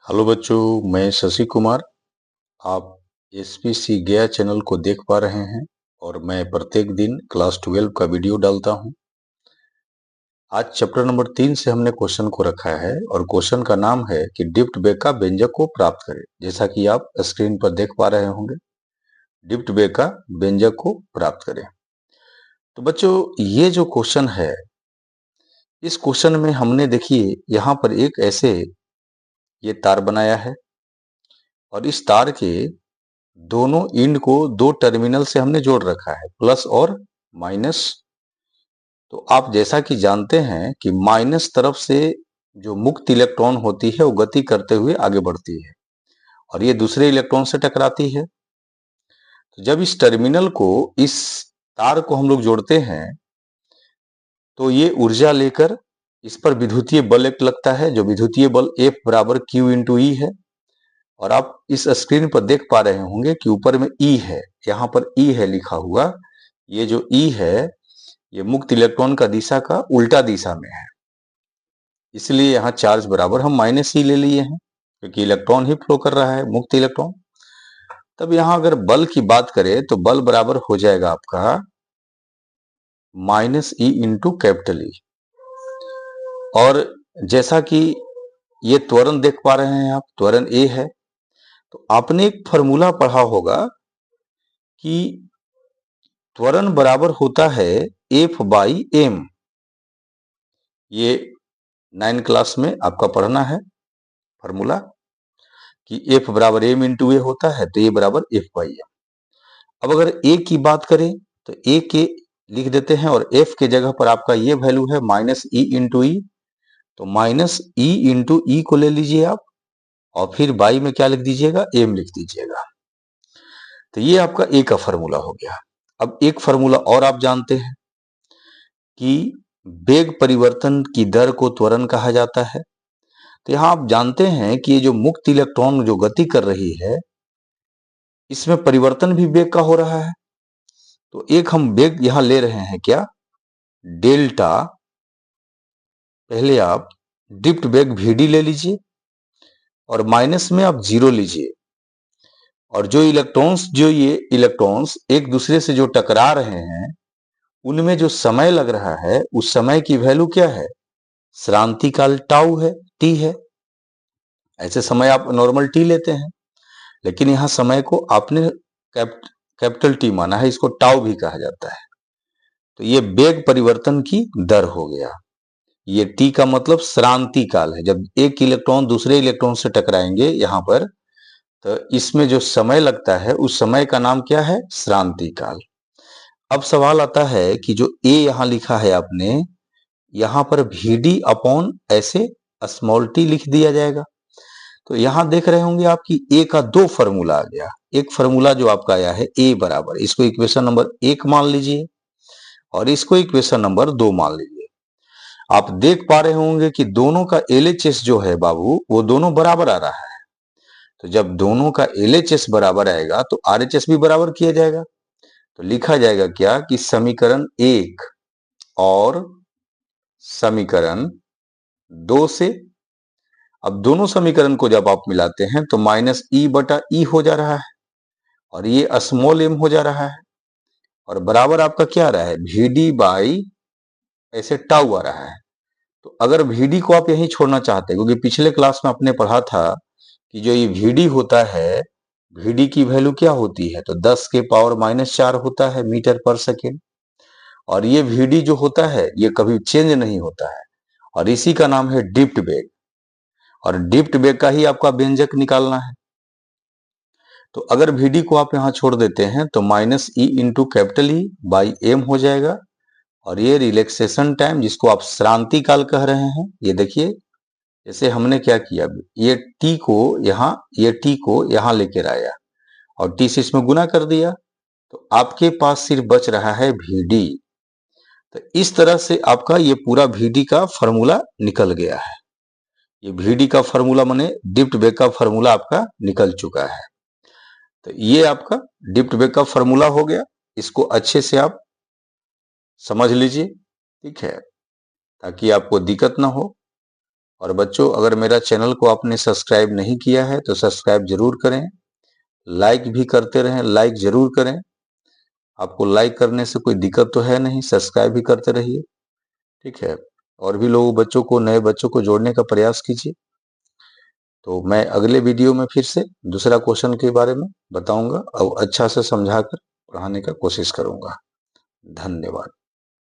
Hello बच्चों, मैं शशि कुमार। आप एसपीसी गया चैनल को देख पा रहे हैं और मैं प्रत्येक दिन क्लास 12 का वीडियो डालता हूं। आज चैप्टर नंबर 3 से हमने क्वेश्चन को रखा है और क्वेश्चन का नाम है कि डिप्ट बेका व्यंजक को प्राप्त करें। जैसा कि आप स्क्रीन पर देख पा रहे होंगे, डिप्ट बेका व्यंजक को प्राप्त करें। तो बच्चों, ये जो क्वेश्चन है, इस क्वेश्चन में हमने देखिए यहाँ पर एक ऐसे ये तार बनाया है और इस तार के दोनों इंड को दो टर्मिनल से हमने जोड़ रखा है, प्लस और माइनस। तो आप जैसा कि जानते हैं कि माइनस तरफ से जो मुक्त इलेक्ट्रॉन होती है वो गति करते हुए आगे बढ़ती है और ये दूसरे इलेक्ट्रॉन से टकराती है। तो जब इस टर्मिनल को, इस तार को हम लोग जोड़ते हैं तो ये ऊर्जा लेकर इस पर विद्युतीय बल एक लगता है, जो विद्युतीय बल F बराबर Q इंटू ई है। और आप इस स्क्रीन पर देख पा रहे होंगे कि ऊपर में E है, यहाँ पर E है लिखा हुआ। ये जो E है, ये मुक्त इलेक्ट्रॉन का दिशा का उल्टा दिशा में है, इसलिए यहाँ चार्ज बराबर हम माइनस ही ले लिए हैं, क्योंकि इलेक्ट्रॉन ही फ्लो कर रहा है, मुक्त इलेक्ट्रॉन। तब यहाँ अगर बल की बात करें तो बल बराबर हो जाएगा आपका माइनस ई इंटू कैपिटल ई। और जैसा कि ये त्वरण देख पा रहे हैं आप, त्वरण ए है। तो आपने एक फॉर्मूला पढ़ा होगा कि त्वरण बराबर होता है एफ बाई एम। ये 9 क्लास में आपका पढ़ना है फॉर्मूला कि एफ बराबर एम इंटू ए होता है, तो ए बराबर एफ बाई एम। अब अगर ए की बात करें तो ए के लिख देते हैं और एफ के जगह पर आपका ये वैल्यू है माइनस ई इंटू ई। तो माइनस ई इंटू ई को ले लीजिए आप और फिर बाई में क्या लिख दीजिएगा, एम लिख दीजिएगा। तो ये आपका ए का फॉर्मूला हो गया। अब एक फॉर्मूला और आप जानते हैं कि वेग परिवर्तन की दर को त्वरण कहा जाता है। तो यहां आप जानते हैं कि ये जो मुक्त इलेक्ट्रॉन जो गति कर रही है, इसमें परिवर्तन भी वेग का हो रहा है। तो एक हम वेग यहां ले रहे हैं क्या, डेल्टा। पहले आप डिप्ट वेग vd ले लीजिए और माइनस में आप 0 लीजिए। और जो ये इलेक्ट्रॉन्स एक दूसरे से जो टकरा रहे हैं, उनमें जो समय लग रहा है, उस समय की वैल्यू क्या है, श्रांति काल टाउ है, टी है। ऐसे समय आप नॉर्मल टी लेते हैं, लेकिन यहां समय को आपने कैपिटल टी माना है, इसको टाउ भी कहा जाता है। तो ये वेग परिवर्तन की दर हो गया। ये टी का मतलब श्रांति काल है, जब एक इलेक्ट्रॉन दूसरे इलेक्ट्रॉन से टकराएंगे यहां पर, तो इसमें जो समय लगता है उस समय का नाम क्या है, श्रांति काल। अब सवाल आता है कि जो ए यहां लिखा है आपने, यहां पर vd अपॉन ऐसे स्मॉल टी लिख दिया जाएगा। तो यहां देख रहे होंगे आप कि ए का दो फॉर्मूला आ गया। एक फॉर्मूला जो आपका आया है ए बराबर, इसको इक्वेशन नंबर 1 मान लीजिए और इसको इक्वेशन नंबर 2 मान लीजिए। आप देख पा रहे होंगे कि दोनों का LHS जो है बाबू, वो दोनों बराबर आ रहा है। तो जब दोनों का LHS बराबर आएगा तो RHS भी बराबर किया जाएगा। तो लिखा जाएगा क्या कि समीकरण 1 और समीकरण 2 से, अब दोनों समीकरण को जब आप मिलाते हैं तो माइनस ई बटा ई हो जा रहा है और ये स्मॉल एम हो जा रहा है और बराबर आपका क्या आ रहा है, vd बाई ऐसे टाउ आ रहा है। तो अगर vd को आप यहीं छोड़ना चाहते हैं, क्योंकि पिछले क्लास में आपने पढ़ा था कि जो ये vd होता है, vd की वैल्यू क्या होती है, तो 10 के पावर माइनस 4 होता है मीटर पर सेकेंड। और ये vd जो होता है ये कभी चेंज नहीं होता है और इसी का नाम है डिप्ट वेग। और डिप्ट वेग का ही आपका व्यंजक निकालना है। तो अगर vd को आप यहां छोड़ देते हैं तो minus E into capital E by M हो जाएगा। और ये रिलैक्सेशन टाइम, जिसको आप श्रांति काल कह रहे हैं, ये देखिए जैसे हमने क्या किया, ये टी को यहां लेकर आया और टी से इसमें गुना कर दिया, तो आपके पास सिर्फ बच रहा है vd। तो इस तरह से आपका ये पूरा vd का फॉर्मूला निकल गया है। ये vd का फॉर्मूला माने डिप्ट वेग का फॉर्मूला आपका निकल चुका है। तो ये आपका डिप्ट वेग का फॉर्मूला हो गया। इसको अच्छे से आप समझ लीजिए, ठीक है, ताकि आपको दिक्कत ना हो। और बच्चों, अगर मेरा चैनल को आपने सब्सक्राइब नहीं किया है तो सब्सक्राइब जरूर करें, लाइक भी करते रहें, लाइक जरूर करें। आपको लाइक करने से कोई दिक्कत तो है नहीं, सब्सक्राइब भी करते रहिए, ठीक है। और भी लोगों बच्चों को, नए बच्चों को जोड़ने का प्रयास कीजिए। तो मैं अगले वीडियो में फिर से दूसरा क्वेश्चन के बारे में बताऊंगा और अच्छा से समझाकर पढ़ाने का कोशिश करूंगा। धन्यवाद।